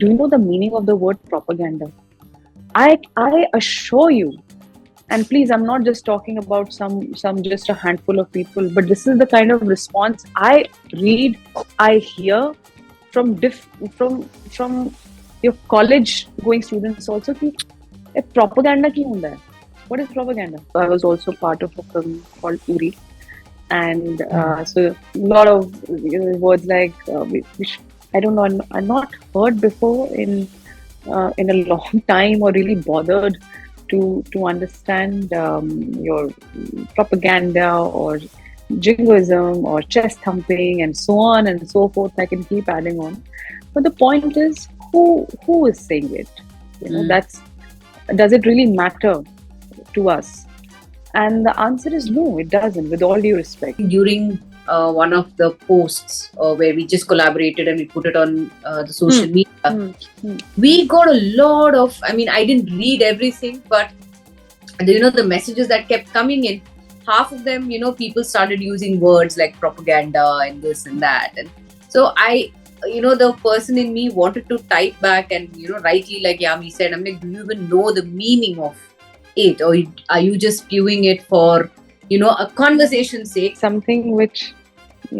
Do you know the meaning of the word propaganda? I assure you, and please, I'm not just talking about some just a handful of people, but this is the kind of response I read, I hear from from your college going students also. कि propaganda क्यों होता है? What is propaganda? I was also part of a film called Uri, and so a lot of words like which I don't know, I'm not heard before in a long time, or really bothered to understand your propaganda or jingoism or chest thumping and so on and so forth. I can keep adding on, but the point is, who is saying it? That's, does it really matter to us? And the answer is no, it doesn't, with all due respect. During one of the posts where we just collaborated and we put it on the social media, we got a lot of, I mean, I didn't read everything, but the messages that kept coming in, half of them, people started using words like propaganda and this and that. And so the person in me wanted to type back and, rightly, like Yami said, I'm like, do you even know the meaning of it, or are you just spewing it for a conversation's sake? Something which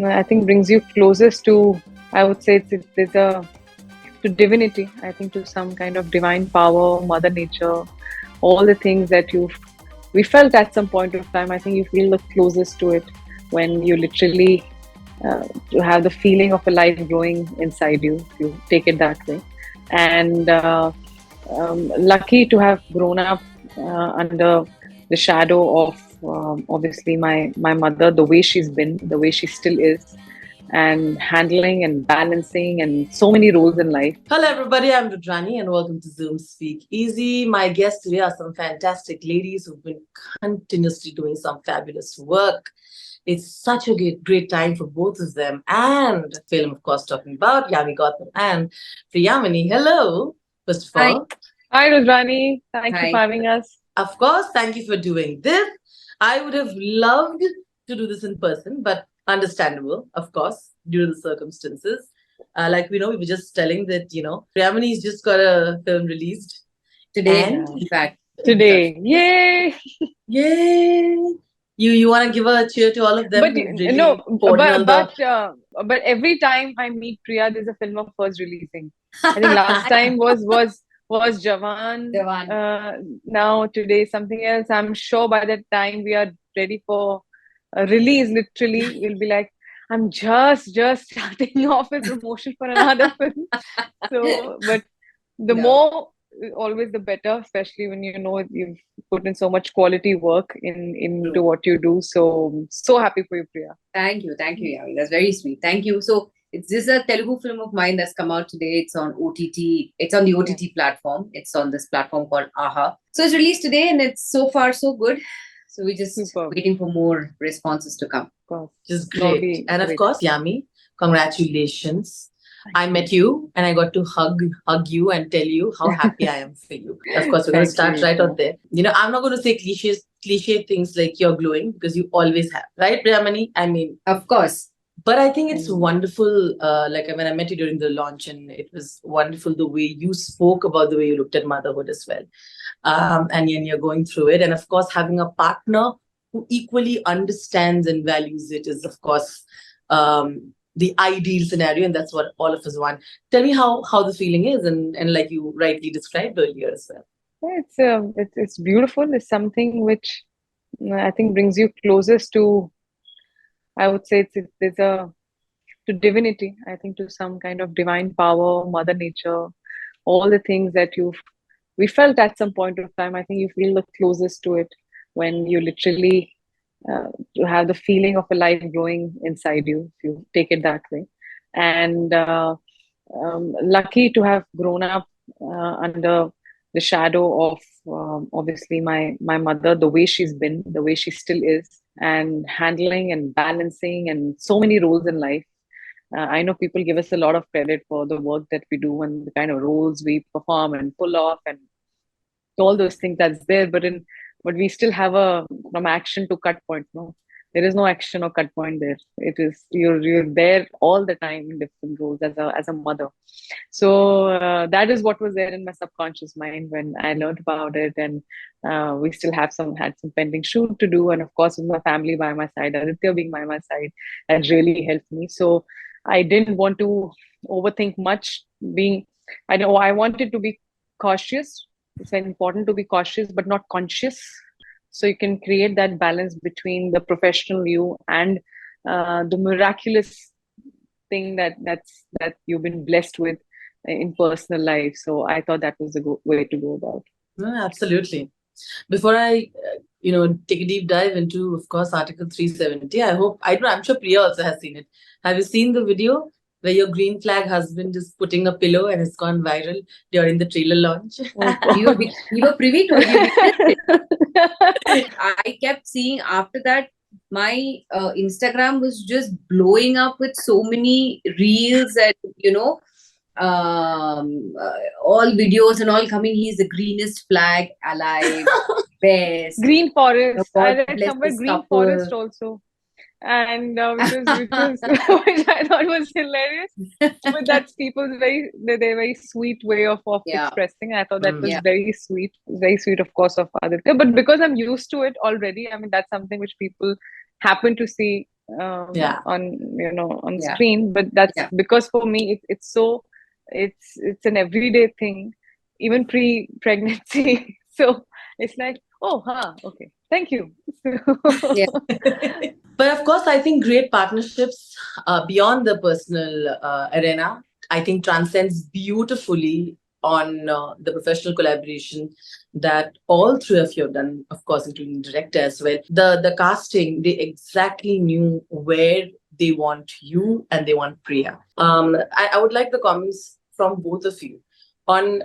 I think brings you closest to, I would say, it's to divinity. I think to some kind of divine power, Mother Nature, all the things that we felt at some point of time. I think you feel the closest to it when you literally you have the feeling of a life growing inside you, if you take it that way. And lucky to have grown up under the shadow of obviously my mother, the way she's been, the way she still is, and handling and balancing and so many roles in life. Hello everybody, I'm Rudrani and welcome to Zoom Speak Easy. My guests today are some fantastic ladies who've been continuously doing some fabulous work. It's such a great time for both of them, and film, of course, talking about Yami Gautam and Priya. Hello, first of all. Hi Rudrani, thank you for having us. Of course, thank you for doing this. I would have loved to do this in person, but understandable, of course, due to the circumstances. Like we were just telling that, Priyamani's just got a film released. Today, in fact. Today. Yay! Yay! You want to give a cheer to all of them? But every time I meet Priya, there's a film of hers releasing. I think last time was Jawan. Now today something else. I'm sure by the time we are ready for a release, literally, we'll be like, I'm just starting off with promotion for another film. So, but the more, always the better, especially when you've put in so much quality work into what you do. So happy for you, Priya. Thank you, Yami. That's very sweet. Thank you. So this is a Telugu film of mine that's come out today. It's on OTT. It's on the OTT platform. It's on this platform called AHA. So it's released today, and it's so far so good. So we're just waiting for more responses to come. Just great. And of course, Yami, congratulations. I met you and I got to hug you and tell you how happy I am for you. Of course, we're going to start right out there. I'm not going to say cliche things like you're glowing, because you always have. Right, Priyamani? I mean, of course. But I think it's wonderful, like when I met you during the launch, and it was wonderful the way you spoke about the way you looked at motherhood as well. And you're going through it. And of course, having a partner who equally understands and values it is, of course, the ideal scenario. And that's what all of us want. Tell me how the feeling is, and like you rightly described earlier as well. It's beautiful. It's something which I think brings you closest to, I would say, it's to divinity. I think to some kind of divine power, Mother Nature, all the things that we felt at some point of time. I think you feel the closest to it when you literally you have the feeling of a life growing inside you, if you take it that way. And lucky to have grown up under the shadow of obviously my mother, the way she's been, the way she still is, and handling and balancing and so many roles in life. I know people give us a lot of credit for the work that we do and the kind of roles we perform and pull off and all those things that's there, but we still have from action to cut point. No, There is no action or cut point there. It is you're there all the time in different roles as a mother. So that is what was there in my subconscious mind when I learned about it, and we still had some pending shoot to do, and of course with my family by my side, Aditya being by my side, that really helped me. So I didn't want to overthink much. I know I wanted to be cautious. It's very important to be cautious, but not conscious. So you can create that balance between the professional you and the miraculous thing that you've been blessed with in personal life. So I thought that was the way to go about. No, absolutely. Before I, take a deep dive into, of course, Article 370, I'm sure Priya also has seen it. Have you seen the video where your green flag husband is putting a pillow and it's gone viral during the trailer launch? Oh, You were privy to it. You witnessed it. I kept seeing after that, my Instagram was just blowing up with so many reels and, all videos and all coming. He's the greenest flag alive, best. Green Forest. I God read bless somewhere this Green couple. Forest also. And which I thought was hilarious. But that's people's their very sweet way of Yeah. expressing. I thought that was Yeah. very sweet, of course, of Aditya. But because I'm used to it already, I mean, that's something which people happen to see on Yeah. screen. But that's Yeah. because for me, it's an everyday thing, even pre-pregnancy. So it's like, oh, okay, thank you. Yeah. But of course, I think great partnerships beyond the personal arena, I think transcends beautifully on the professional collaboration that all three of you have done, of course, including the director as well. The casting, they exactly knew where they want you and they want Priya. I would like the comments from both of you. On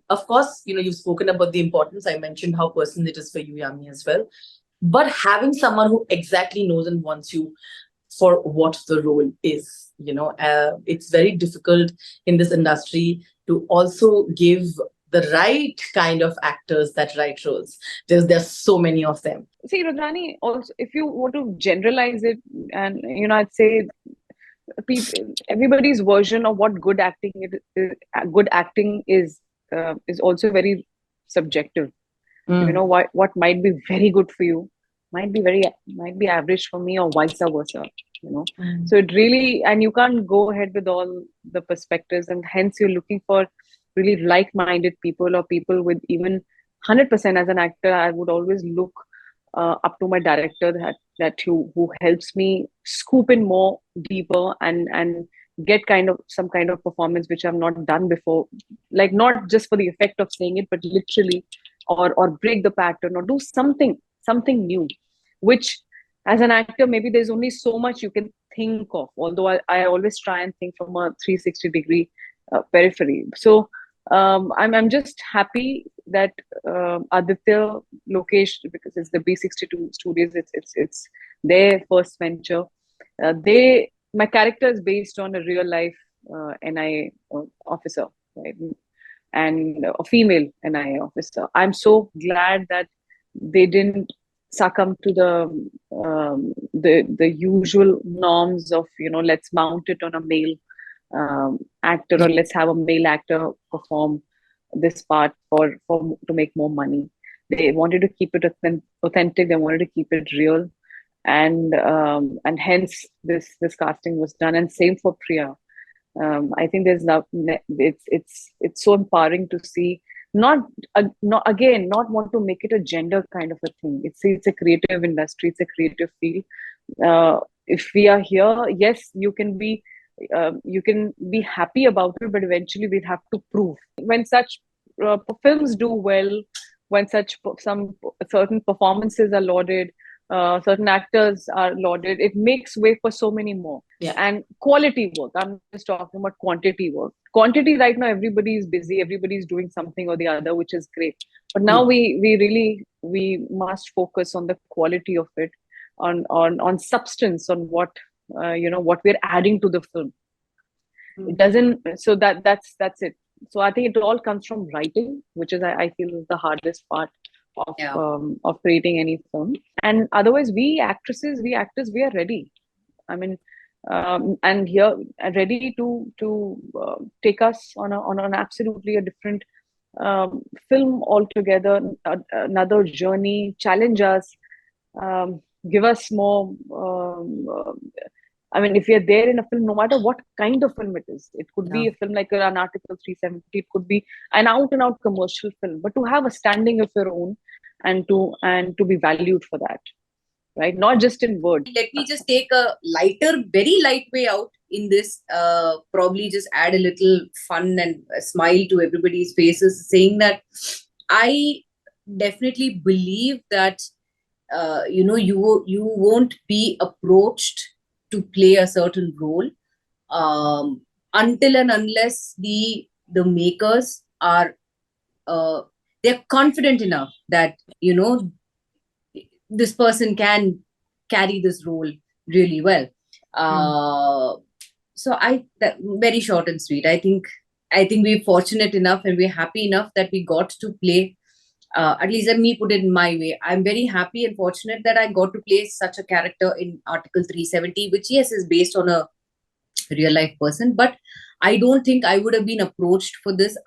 of course, you've spoken about the importance. I mentioned how personal it is for you, Yami, as well. But having someone who exactly knows and wants you for what the role is, it's very difficult in this industry to also give the right kind of actors that right roles. There's so many of them. See, Rudrani, also, if you want to generalize it, and I'd say everybody's version of what good acting is also very subjective. What might be very good for you might be average for me, or vice versa. So it really, and you can't go ahead with all the perspectives, and hence you're looking for really like-minded people, or people with even 100%. As an actor, I would always look up to my director who helps me scoop in more deeper and get some kind of performance which I've not done before, like not just for the effect of saying it, but literally, or break the pattern, or do something new, which as an actor maybe there's only so much you can think of, although I always try and think from a 360-degree periphery. So I'm just happy that Aditya, Lokesh, because it's the B62 Studios, it's their first venture. My character is based on a real life NIA officer, right? And a female NIA officer. I'm so glad that they didn't succumb to the usual norms of let's mount it on a male actor, or let's have a male actor perform this part to make more money. They wanted to keep it authentic. They wanted to keep it real, and hence this casting was done. And same for Priya. I think it's so empowering to see. Not want to make it a gender kind of a thing. It's a creative industry. It's a creative field. If we are here, yes, you can be happy about it, but eventually we'll have to prove. When such films do well, when some certain performances are lauded, certain actors are lauded, it makes way for so many more. Yeah. And quality work. I'm just talking about quantity work. Quantity right now, everybody is busy, everybody's doing something or the other, which is great. But now we must focus on the quality of it, on substance, on what what we're adding to the film. It doesn't. So that's it. So I think it all comes from writing, which is I feel is the hardest part of creating any film. And otherwise, we actresses, we actors, we are ready. I mean, and here ready to take us on an absolutely a different film altogether, another journey, challenge us, give us more. I mean, if you're there in a film, no matter what kind of film it is, it could be a film like an Article 370, it could be an out and out commercial film, but to have a standing of your own and to be valued for that, right? Not just in words. Let me just take a lighter, very light way out in this. Probably just add a little fun and a smile to everybody's faces, saying that I definitely believe that you won't be approached to play a certain role until and unless the makers are they're confident enough that this person can carry this role really well. So very short and sweet. I think we're fortunate enough and we're happy enough that we got to play. At least let me put it in my way. I'm very happy and fortunate that I got to play such a character in Article 370, which yes is based on a real life person. But I don't think I would have been approached for this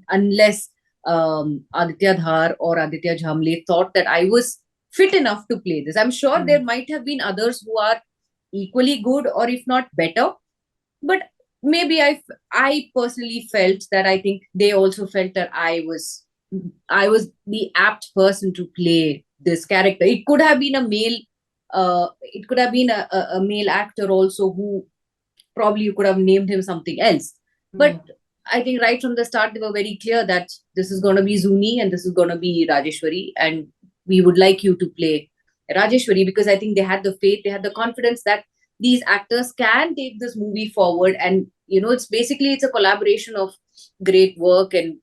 unless Aditya Dhar or Aditya Jhamle thought that I was fit enough to play this. I'm sure there might have been others who are equally good or if not better. But maybe I personally felt that I think they also felt that I was the apt person to play this character. It could have been a male, it could have been a male actor also who probably you could have named him something else. But I think right from the start, they were very clear that this is going to be Zuni and this is going to be Rajeshwari. And we would like you to play Rajeshwari because I think they had the faith, they had the confidence that these actors can take this movie forward. And, it's a collaboration of great work and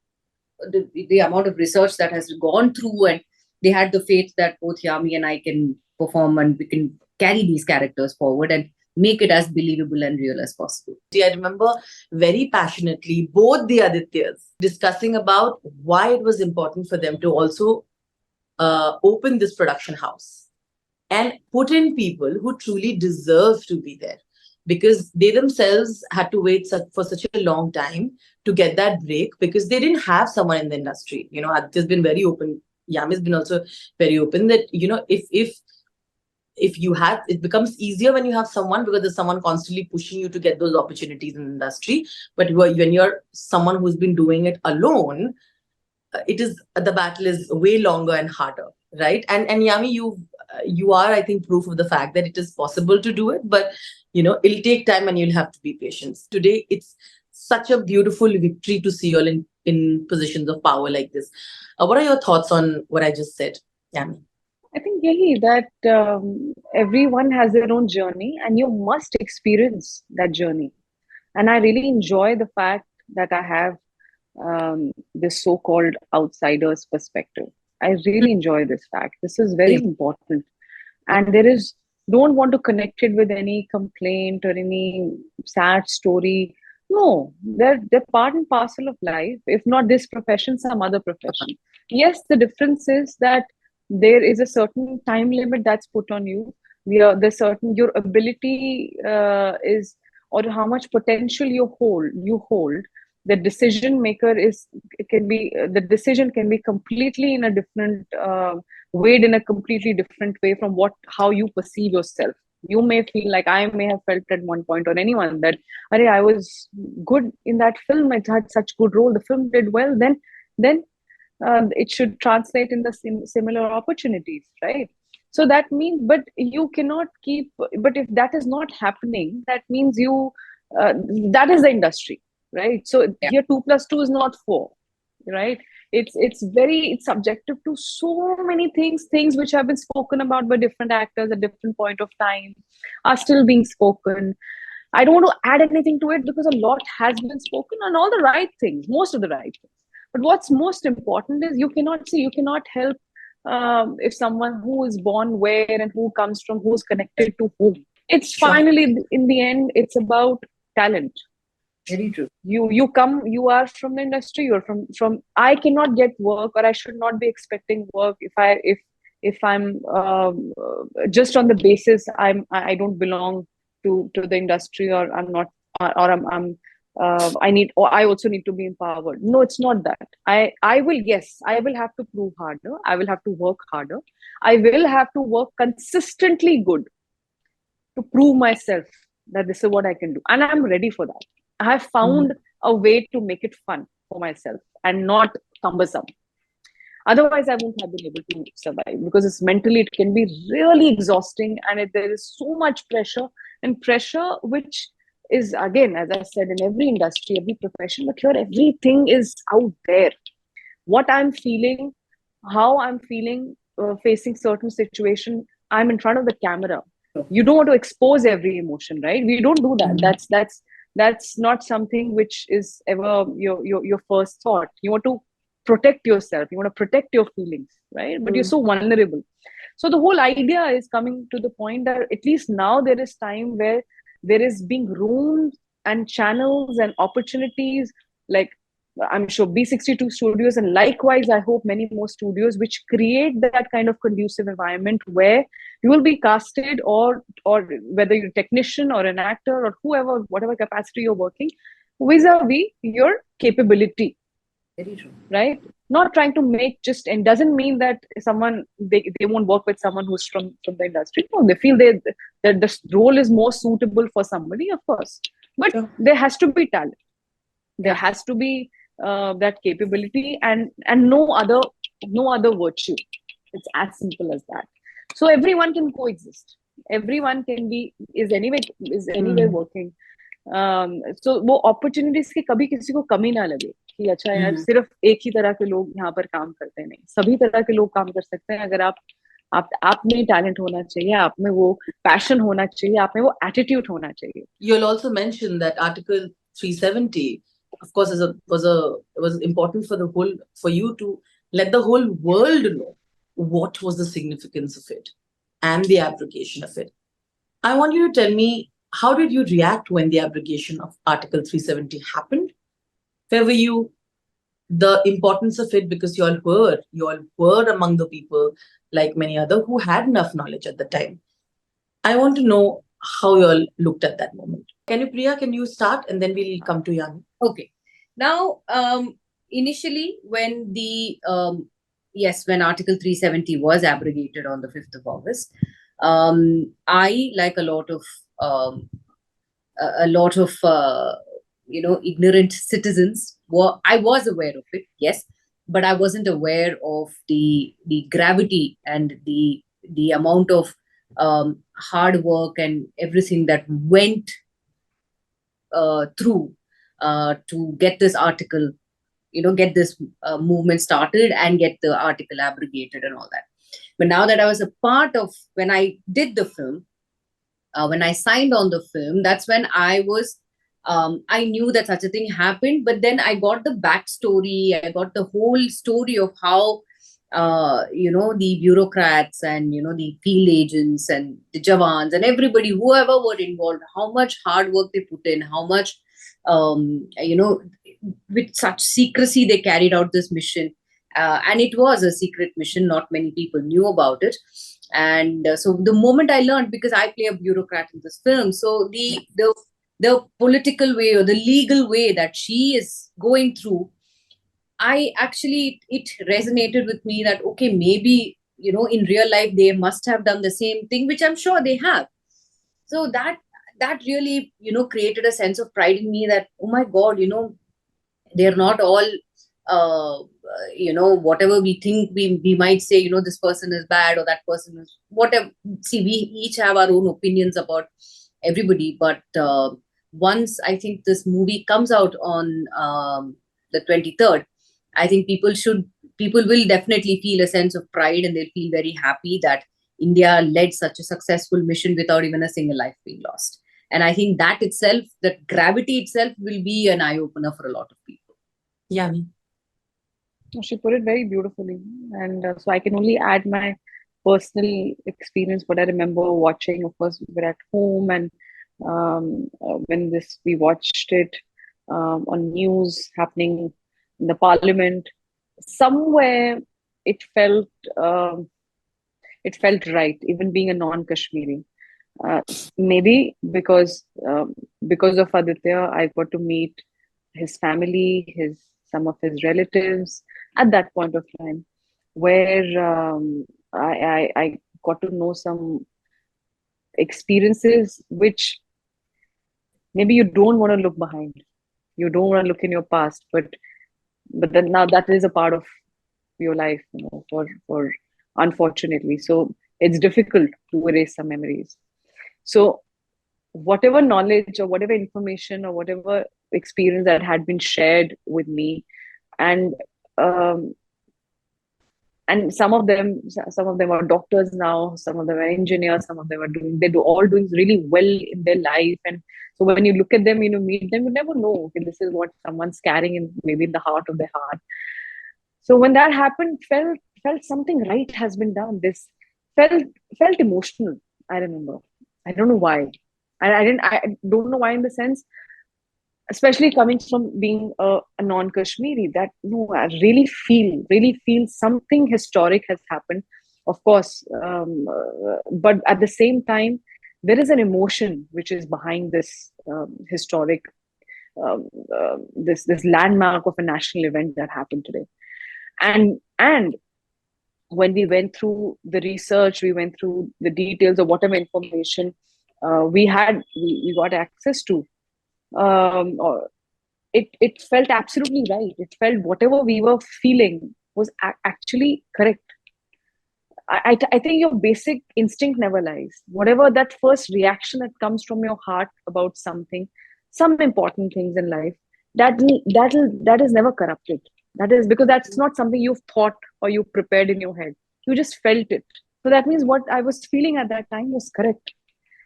the amount of research that has gone through, and they had the faith that both Yami and I can perform and we can carry these characters forward and make it as believable and real as possible. I remember very passionately both the Adityas discussing about why it was important for them to also open this production house and put in people who truly deserve to be there, because they themselves had to wait for such a long time to get that break because they didn't have someone in the industry. Aditya's been very open. Yami's been also very open that, if you have, it becomes easier when you have someone because there's someone constantly pushing you to get those opportunities in the industry. But when you're someone who's been doing it alone, the battle is way longer and harder, right? And Yami, you are, I think, proof of the fact that it is possible to do it, but it'll take time and you'll have to be patient. Today, it's such a beautiful victory to see you all in positions of power like this. What are your thoughts on what I just said, Yami? I think, Yahi, that everyone has their own journey and you must experience that journey. And I really enjoy the fact that I have this so-called outsider's perspective. I really enjoy this fact. This is very important. And don't want to connect it with any complaint or any sad story. No, they're part and parcel of life. If not this profession, some other profession. Yes, the difference is that there is a certain time limit that's put on you. There's certain your ability is, or how much potential you hold. The decision maker the decision can be completely in a different weighed in a completely different way from how you perceive yourself. You may feel like I may have felt at one point, or anyone, that I was good in that film, I had such good role, the film did well, then it should translate in the similar opportunities, right? So that means, but you cannot but if that is not happening, that means that is the industry, right? So here 2 + 2 is not 4, right? It's subjective to so many things which have been spoken about by different actors at different point of time are still being spoken. I don't want to add anything to it because a lot has been spoken on all the right things, most of the right things. But what's most important is you cannot help if someone who is born where and who comes from, who's connected to whom. It's finally, in the end, it's about talent. Very true. You are from the industry, you're from I cannot get work, or I should not be expecting work if I'm just on the basis I don't belong to the industry, or I'm not, or I'm I need, or I also need to be empowered. No, it's not that. I will, yes, I will have to prove harder, I will have to work harder, I will have to work consistently good to prove myself that this is what I can do. And I'm ready for that. I have found a way to make it fun for myself and not cumbersome. Otherwise, I won't have been able to survive, because it's mentally, it can be really exhausting, and there is so much pressure, and pressure which is, again, as I said, in every industry, every profession, but here everything is out there. What I'm feeling, how I'm feeling, facing certain situation, I'm in front of the camera. You don't want to expose every emotion, right? We don't do that. That's not something which is ever your first thought. You want to protect yourself, you want to protect your feelings, right? But you're so vulnerable. So the whole idea is coming to the point that at least now there is time where there is being rooms and channels and opportunities, like I'm sure B62 studios, and likewise I hope many more studios, which create that kind of conducive environment where you will be casted, or whether you're a technician or an actor or whoever, whatever capacity you're working, vis-a-vis your capability. Very true. Right? Not trying to make just, and doesn't mean that someone, they won't work with someone who's from the industry. No, they feel that this role is more suitable for somebody, of course. But there has to be talent. There has to be that capability, and no other virtue. It's as simple as that. So everyone can coexist. Everyone can be is anyway working. So वो opportunities की कभी किसी को कमी ना लगे कि अच्छा यार सिर्फ एक ही तरह के लोग यहाँ पर काम करते हैं, नहीं, सभी तरह के लोग काम कर सकते हैं अगर आप में टैलेंट होना चाहिए, आप में वो पैशन होना चाहिए, आप में वो एटीट्यूड होना चाहिए. You'll also mention that Article 370, of course, was important for you to let the whole world know what was the significance of it and the abrogation of it. I want you to tell me, how did you react when the abrogation of Article 370 happened? Where were you? The importance of it, because you all were among the people, like many other, who had enough knowledge at the time. I want to know how you all looked at that moment. Priya, can you start, and then we'll come to Yami. Okay. Now, initially, when when Article 370 was abrogated on the 5th of August, I, like a lot of ignorant citizens, I was aware of it, yes, but I wasn't aware of the gravity and the amount of hard work and everything that went through to get this article, get this movement started and get the article abrogated and all that. But now that I was a part of, when I did the film, when I signed on the film, that's when I knew that such a thing happened. But then I got the backstory, I got the whole story of how, the bureaucrats and, the field agents and the Jawans and everybody, whoever were involved, how much hard work they put in, how much, with such secrecy they carried out this mission. And it was a secret mission. Not many people knew about it. And so the moment I learned, because I play a bureaucrat in this film, so the political way or the legal way that she is going through, it resonated with me that, okay, maybe, in real life, they must have done the same thing, which I'm sure they have. So that really, created a sense of pride in me that, oh my God, they're not all, whatever we think we might say, this person is bad or that person is whatever. See, we each have our own opinions about everybody. But once I think this movie comes out on the 23rd, I think people will definitely feel a sense of pride, and they'll feel very happy that India led such a successful mission without even a single life being lost. And I think that itself, that gravity itself, will be an eye-opener for a lot of people. Yami. She put it very beautifully. And so I can only add my personal experience, what I remember watching. Of course, we were at home, and when we watched it, on news happening in the parliament. Somewhere it felt um, it felt right, even being a non-Kashmiri. Uh, Maybe because of Aditya, I got to meet his family, his some of his relatives at that point of time, where I got to know some experiences which maybe you don't want to look behind, you don't want to look in your past, but then now that is a part of your life, for unfortunately. So it's difficult to erase some memories. So whatever knowledge or whatever information or whatever experience that had been shared with me, and um, and some of them are doctors now, some of them are engineers, some of them are all doing really well in their life. And so when you look at them, meet them, you never know, okay, this is what someone's carrying in, maybe in the heart of their heart. So when that happened, felt something right has been done. This felt felt emotional. I remember. I don't know why. I don't know why, in the sense, especially coming from being a non-Kashmiri, that no, I really feel something historic has happened. Of course, but at the same time, there is an emotion which is behind this historic, this landmark of a national event that happened today. And when we went through the research, we went through the details of whatever information we got access to. Or it felt absolutely right. It felt whatever we were feeling was actually correct. I think your basic instinct never lies. Whatever that first reaction that comes from your heart about something, some important things in life, that is never corrupted. That is because that's not something you've thought or you prepared in your head. You just felt it. So that means what I was feeling at that time was correct.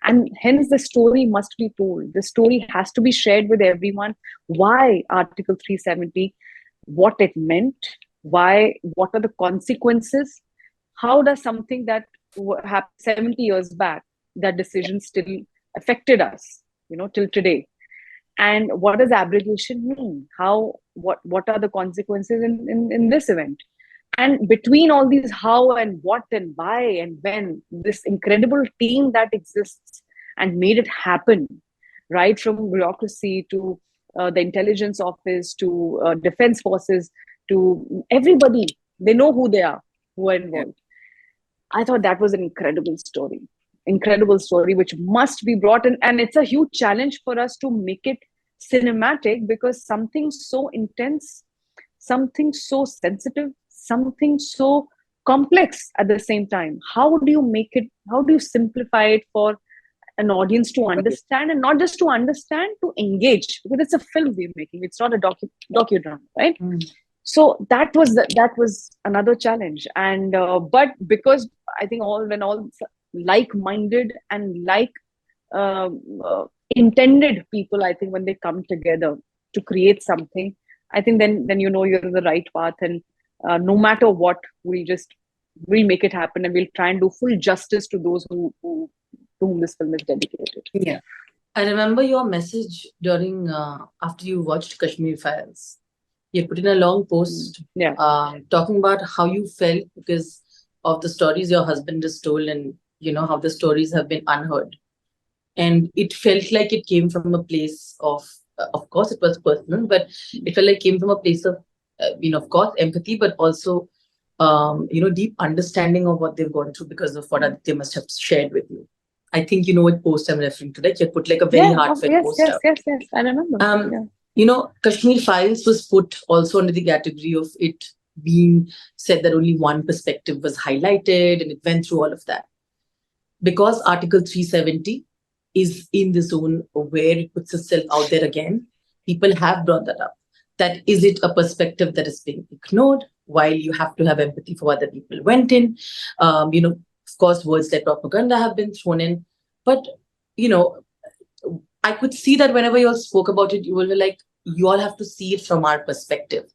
And hence the story must be told. The story has to be shared with everyone. Why Article 370, what it meant, what are the consequences, how does something that happened 70 years back, that decision still affected us, till today. And what does abrogation mean? What are the consequences in this event? And between all these how and what and why and when, this incredible team that exists and made it happen, right from bureaucracy to the intelligence office to defense forces to everybody, they know who they are, who are involved. I thought that was an incredible story which must be brought in. And it's a huge challenge for us to make it cinematic, because something so intense, something so sensitive, something so complex at the same time, how do you make it, how do you simplify it for an audience to understand, and not just to understand, to engage, because it's a film we're making, it's not a docudrama, right? So that was another challenge. And but because I think all like-minded and intended people, I think when they come together to create something, I think then you're on the right path. And no matter what, we'll make it happen, and we'll try and do full justice to those to whom this film is dedicated. Yeah, I remember your message during after you watched Kashmir Files. You put in a long post, talking about how you felt because of the stories your husband has told, and how the stories have been unheard. And it felt like it came from a place of course, it was personal, but it felt like it came from a place of, of course, empathy, but also, deep understanding of what they've gone through because of what Aditya must have shared with you. I think you know what post I'm referring to, right? You put like a very heartfelt post out. Yes, I remember. Kashmir Files was put also under the category of it being said that only one perspective was highlighted, and it went through all of that. Because Article 370 is in the zone where it puts itself out there again, people have brought that up. That is it a perspective that is being ignored, while you have to have empathy for what other people went in. Of course, words like propaganda have been thrown in. But, I could see that whenever you all spoke about it, you were like, you all have to see it from our perspective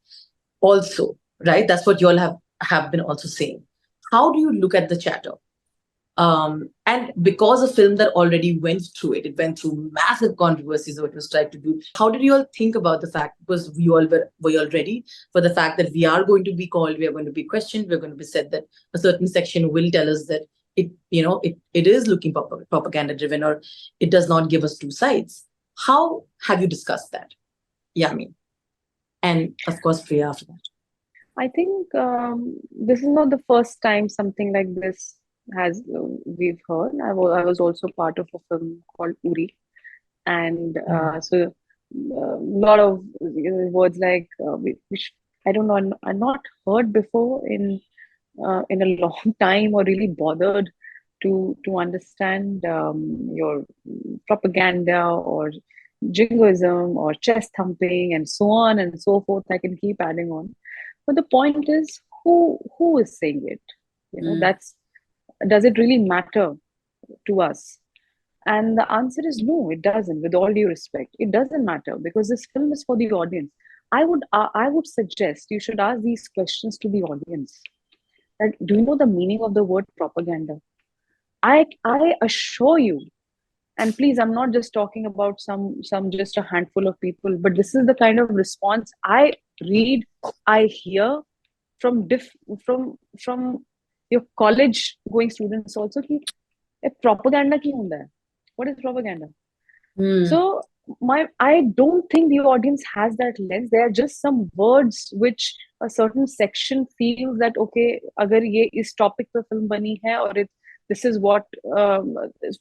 also, right? That's what you all have been also saying. How do you look at the chatter? And because a film that already went through it went through massive controversies of what it was tried to do. How did you all think about the fact, because were you all ready for the fact that we are going to be called, we are going to be questioned, we're going to be said that a certain section will tell us that it is looking propaganda driven, or it does not give us two sides. How have you discussed that, Yami? And of course, Priya after that. I think this is not the first time something like this has we've heard. I was also part of a film called Uri, and so a lot of words like which I don't know, I'm not heard before in a long time, or really bothered to understand your propaganda or jingoism or chest thumping and so on and so forth. I can keep adding on, but the point is, who is saying it? That's, does it really matter to us? And the answer is no, it doesn't. With all due respect, it doesn't matter, because this film is for the audience. I would suggest you should ask these questions to the audience. That, do you know the meaning of the word propaganda? I assure you, and please, I'm not just talking about some just a handful of people, but this is the kind of response I read, I hear from your college going students also. Ki, propaganda ki hunda hai? What is propaganda? So I don't think the audience has that lens. There are just some words which a certain section feels that okay, agar ye is topic pe film bani hai, or this is what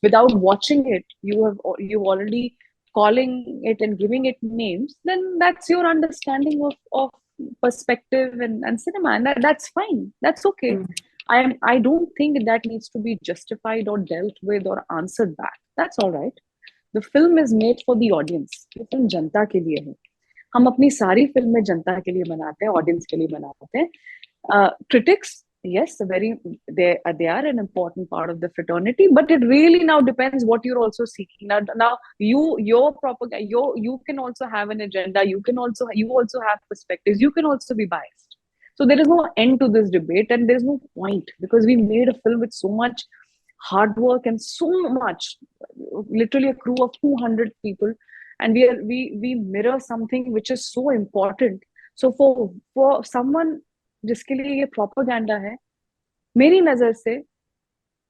without watching it you already calling it and giving it names, then that's your understanding of perspective and cinema, and that's fine. That's okay. I don't think that needs to be justified or dealt with or answered back. That's all right. The film is made for the audience. ये film जनता के लिए है. हम अपनी सारी फिल्में जनता के लिए बनाते हैं, ऑडियंस के लिए बनाते हैं. Critics, yes, they are an important part of the fraternity, but it really now depends what you're also seeking. Now your propaganda, you can also have an agenda. You also have perspectives. You can also be biased. So there is no end to this debate, and there is no point, because we made a film with so much hard work and so much, literally a crew of 200 people, and we mirror something which is so important. So for someone जिसके लिए ये propaganda है, मेरी नजर से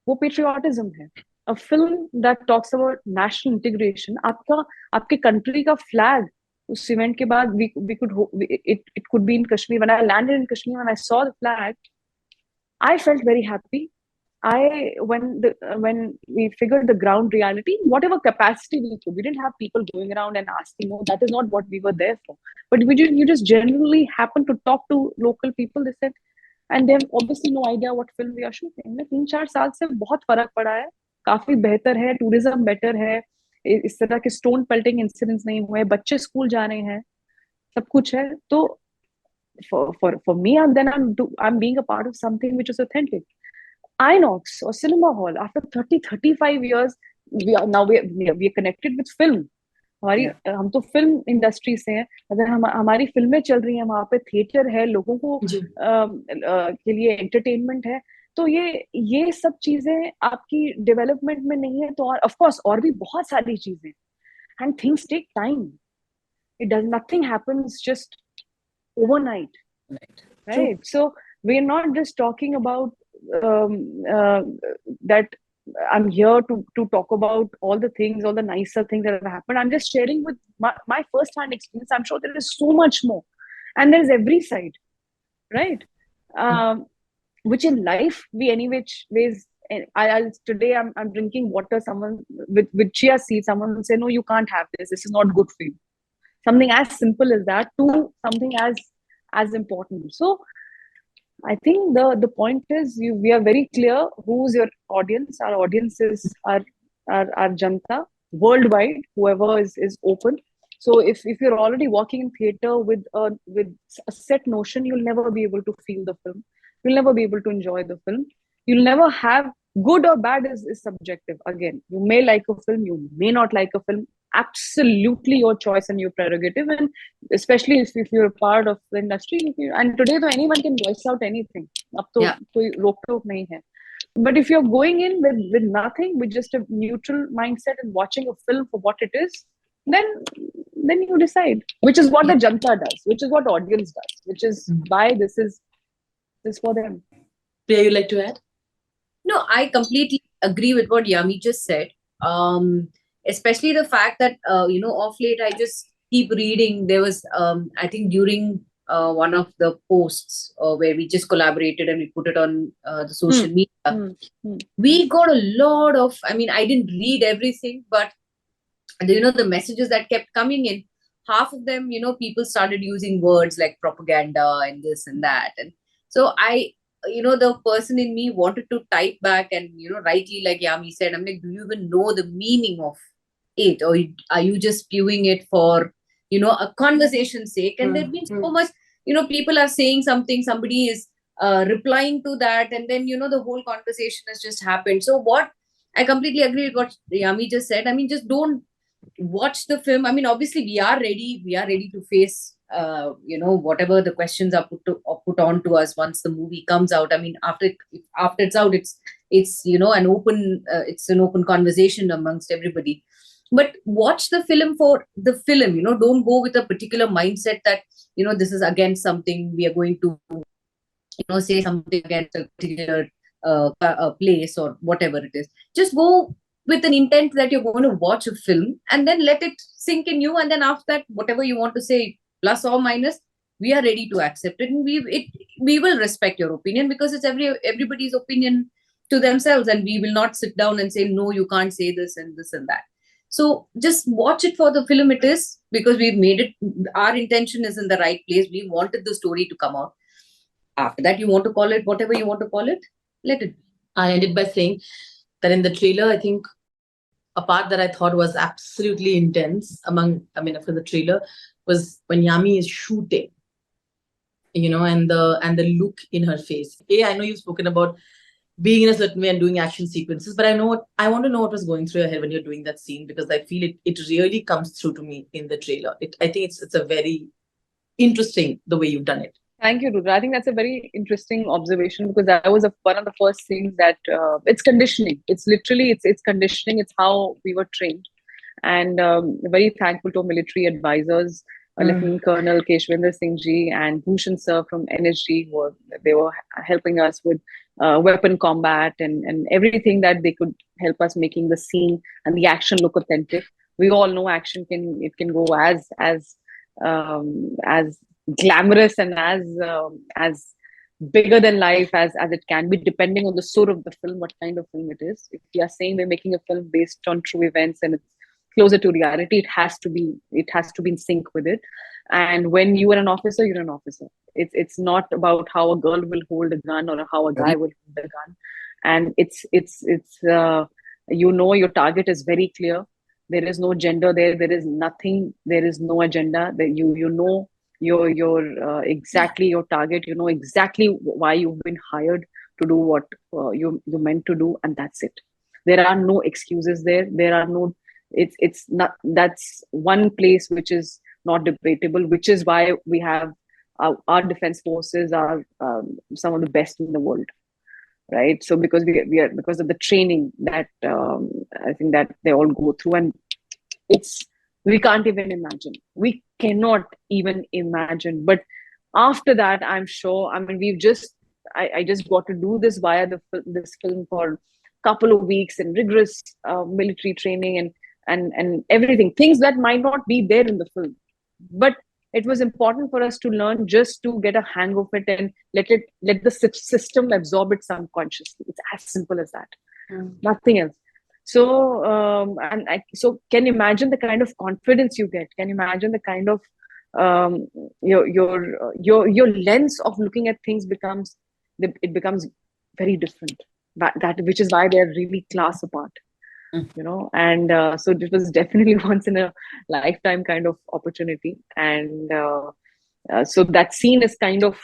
वो patriotism है. A film that talks about national integration, आपके country का flag उस event के बाद it could be in Kashmir. When I landed in Kashmir, when I saw the flag, I felt very happy. When we figured the ground reality, whatever capacity we didn't have people going around and asking. No, that is not what we were there for. But you just generally happened to talk to local people. They said, and they have obviously no idea what film we are shooting. 3-4 साल से बहुत फर्क पड़ा है, काफी बेहतर है, tourism better है, इस तरह के stone pelting incidents नहीं हुए, बच्चे स्कूल जा रहे हैं, सब कुछ है. तो for me, and then I'm being a part of something which is authentic. Inox or cinema hall, after 30-35 years, we are connected with film. हम तो फिल्म इंडस्ट्री से हैं. अगर हमारी फिल्में चल रही हैं, वहां पे थिएटर है, लोगों को के लिए एंटरटेनमेंट है, तो ये सब चीजें आपकी डेवलपमेंट में नहीं है, तो ऑफ कोर्स और भी बहुत सारी चीजें, and things take time. Nothing happens just overnight, right? So we're not just talking about that I'm here to talk about all the things, all the nicer things that have happened. I'm just sharing with my first-hand experience. I'm sure there is so much more, and there's every side, right? Which in life we ways. Today I'm drinking water. Someone with chia seeds, someone will say, no, you can't have this. This is not good for you. Something as simple as that to something as important. So I think the point is we are very clear who's your audience. Our audiences are janta worldwide, whoever is open. So if you're already walking in theater with a set notion, you'll never be able to feel the film. You'll never be able to enjoy the film. You'll never have good or bad is subjective. Again, you may like a film, you may not like a film. Absolutely your choice and your prerogative, and especially if you're a part of the industry. And today, anyone can voice out anything. अब तो कोई रोक टोक नहीं है. But if you're going in with nothing, with just a neutral mindset and watching a film for what it is, then you decide, which is what the janta does, which is what audience does, which is why this is for them. Priya, you like to add? No, I completely agree with what Yami just said. Especially the fact that off late I just keep reading. There was I think during one of the posts where we just collaborated and we put it on the social media. We got a lot of. I mean, I didn't read everything, but the messages that kept coming in, half of them, people started using words like propaganda and this and that, and so I the person in me wanted to type back and rightly, like Yami said, I'm like, do you even know the meaning of it, or are you just spewing it for a conversation's sake? And there's been so much, people are saying something, somebody is replying to that, and then the whole conversation has just happened. So what I completely agree with what Yami just said. I mean, just don't watch the film. I mean, obviously we are ready to face whatever the questions are put on to us once the movie comes out. I mean, after it's out, it's an open conversation amongst everybody. But watch the film for the film. Don't go with a particular mindset that this is against something, we are going to say something against a particular place or whatever it is. Just go with an intent that you're going to watch a film, and then let it sink in you, and then after that, whatever you want to say, plus or minus, we are ready to accept it, and we will respect your opinion, because it's everybody's opinion to themselves, and we will not sit down and say, no, you can't say this and this and that. So just watch it for the film it is, because we've made it, our intention is in the right place. We wanted the story to come out. After that, you want to call it whatever you want to call it, let it be. I ended by saying that in the trailer, I think a part that I thought was absolutely intense after the trailer, was when Yami is shooting, and the look in her face. I know you've spoken about being in a certain way and doing action sequences, but I want to know what was going through your head when you're doing that scene, because I feel it really comes through to me in the trailer. I think it's a very interesting the way you've done it. Thank you, Rudra. I think that's a very interesting observation, because that was one of the first things that it's conditioning. It's literally, it's conditioning. It's how we were trained. And very thankful to military advisors, Lieutenant Colonel Keshwinder Singh Ji and Bhushan Sir from NSG, they were helping us with weapon combat and everything that they could help us making the scene and the action look authentic. We all know action can go as glamorous and as bigger than life as it can be, depending on the sort of the film, what kind of film it is. If we are saying we're making a film based on true events and it's closer to reality, it has to be in sync with it. And when you are an officer, you're an officer. It's not about how a girl will hold a gun or how a guy will hold a gun. And it's your target is very clear. There is no gender there. There is nothing. There is no agenda. That you're exactly your target. You know exactly why you've been hired to do what you're meant to do, and that's it. There are no excuses there. There are no. It's not. That's one place which is not debatable. Which is why we have our defense forces are some of the best in the world, right? So because we are because of the training that I think that they all go through, and we can't even imagine. We cannot even imagine. But after that, I'm sure. I mean, I just got to do this via this film for a couple of weeks and rigorous military training and everything. Things that might not be there in the film, but it was important for us to learn just to get a hang of it and let the system absorb it subconsciously. It's as simple as that. Nothing else. So so can you imagine the kind of confidence you get? Can you imagine the kind of your lens of looking at things becomes very different. That which is why they're really class apart. And so it was definitely once in a lifetime kind of opportunity. And so that scene is kind of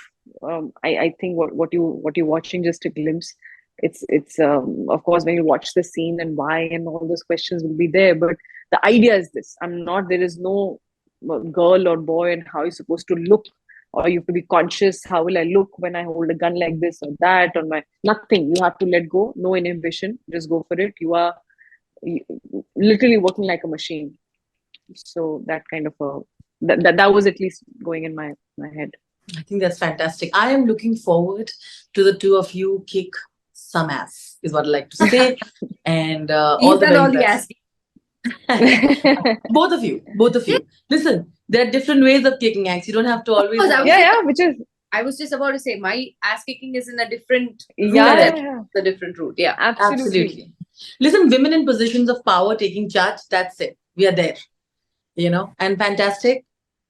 I think what you're watching, just a glimpse. It's of course when you watch the scene and why and all those questions will be there, but the idea is this. There is no girl or boy and how you're supposed to look or you have to be conscious. How will I look when I hold a gun like this or that? Or nothing. You have to let go. No inhibition. Just go for it. You are literally working like a machine. So that kind of that was at least going in my head. I think that's fantastic. I am looking forward to the two of you kick some ass, is what I like to say. And all the very best. Both of you. Listen, there are different ways of kicking ass. You don't have to always. Which is. I was just about to say, my ass kicking is in a different route. The different route. Yeah, absolutely. Listen, women in positions of power taking charge. That's it. We are there. And fantastic.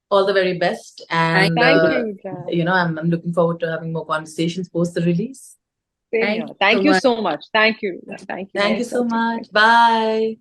All the very best. And thank you. I'm looking forward to having more conversations post the release. Thank you so much. Thank you. Thank you so much. Bye.